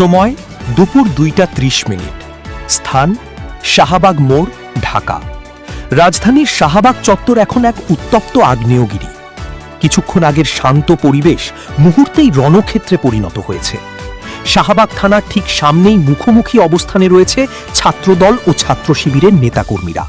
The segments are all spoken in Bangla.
সময় দুপুর 2:30। স্থান শাহবাগ মোড়, ঢাকা। রাজধানীর শাহবাগ চত্বর এখন এক উত্তপ্ত আগ্নেয়গিরি। কিছুক্ষণ আগের শান্ত পরিবেশ মুহূর্তেই রণক্ষেত্রে পরিণত হয়েছে। শাহবাগ থানার ঠিক সামনেই মুখোমুখি অবস্থানে রয়েছে ছাত্রদল ও ছাত্র শিবিরের নেতাকর্মীরা।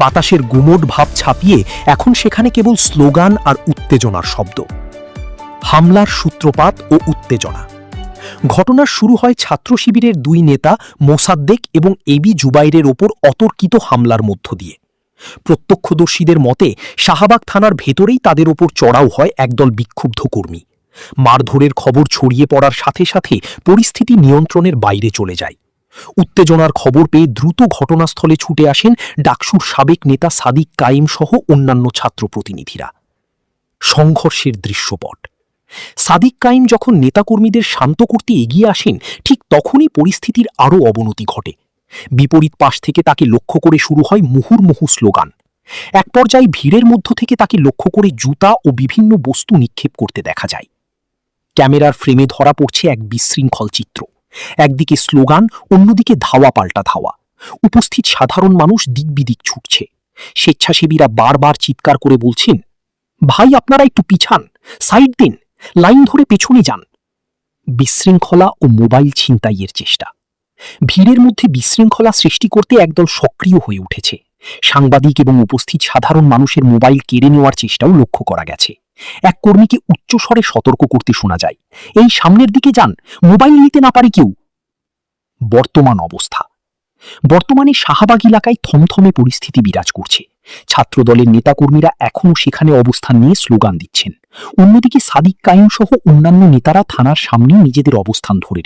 বাতাসের গুমোট ভাব ছাপিয়ে এখন সেখানে কেবল স্লোগান আর উত্তেজনার শব্দ। হামলার সূত্রপাত ও উত্তেজনা। ঘটনার শুরু হয় ছাত্র শিবিরের দুই নেতা মোসাদ্দেক এবং এবি জুবাইরের ওপর অতর্কিত হামলার মধ্য দিয়ে। প্রত্যক্ষদর্শীদের মতে শাহবাগ থানার ভেতরেই তাদের ওপর চড়াও হয় একদল বিক্ষুব্ধ কর্মী। মারধরের খবর ছড়িয়ে পড়ার সাথে সাথে পরিস্থিতি নিয়ন্ত্রণের বাইরে চলে যায়। উত্তেজনার খবর পেয়ে দ্রুত ঘটনাস্থলে ছুটে আসেন ডাকসুর সাবেক নেতা সাদিক কাইম সহ অন্যান্য ছাত্র প্রতিনিধিরা। সংঘর্ষের দৃশ্যপট। সাদিক কাইম যখন নেতাকর্মীদের শান্ত করতে এগিয়ে আসেন, ঠিক তখনই পরিস্থিতির আরও অবনতি ঘটে। বিপরীত পাশ থেকে তাকে লক্ষ্য করে শুরু হয় মুহুর্মুহু স্লোগান। এক পর্যায়ে ভিড়ের মধ্য থেকে তাকে লক্ষ্য করে জুতা ও বিভিন্ন বস্তু নিক্ষেপ করতে দেখা যায়। ক্যামেরার ফ্রেমে ধরা পড়ছে এক বিশৃঙ্খল চিত্র। একদিকে স্লোগান, অন্যদিকে ধাওয়া পাল্টা ধাওয়া। উপস্থিত সাধারণ মানুষ দিকবিদিক ছুটছে। স্বেচ্ছাসেবীরা বারবার চিৎকার করে বলছেন, ভাই আপনারা একটু পিছান, সাইড দিন, লাইন ধরে পেছনে যান। বিশৃঙ্খলা ও মোবাইল ছিনতাইয়ের চেষ্টা। ভিড়ের মধ্যে বিশৃঙ্খলা সৃষ্টি করতে একদল সক্রিয় হয়ে উঠেছে। সাংবাদিক এবং উপস্থিত সাধারণ মানুষের মোবাইল কেড়ে নেওয়ার চেষ্টাও লক্ষ্য করা গেছে। এক কর্মীকে উচ্চস্বরে সতর্ক করতে শোনা যায়, এই সামনের দিকে যান, মোবাইল নিতে না পারে কেউ। বর্তমান অবস্থা। বর্তমানে শাহবাগ এলাকায় থমথমে পরিস্থিতি বিরাজ করছে। ছাত্রদলের নেতাকর্মীরা এখনও সেখানে অবস্থান নিয়ে স্লোগান দিচ্ছেন। অন্যদিকে সাদিক কাইম সহ অন্যান্য নেতারা থানার সামনে নিজেদের অবস্থান ধরে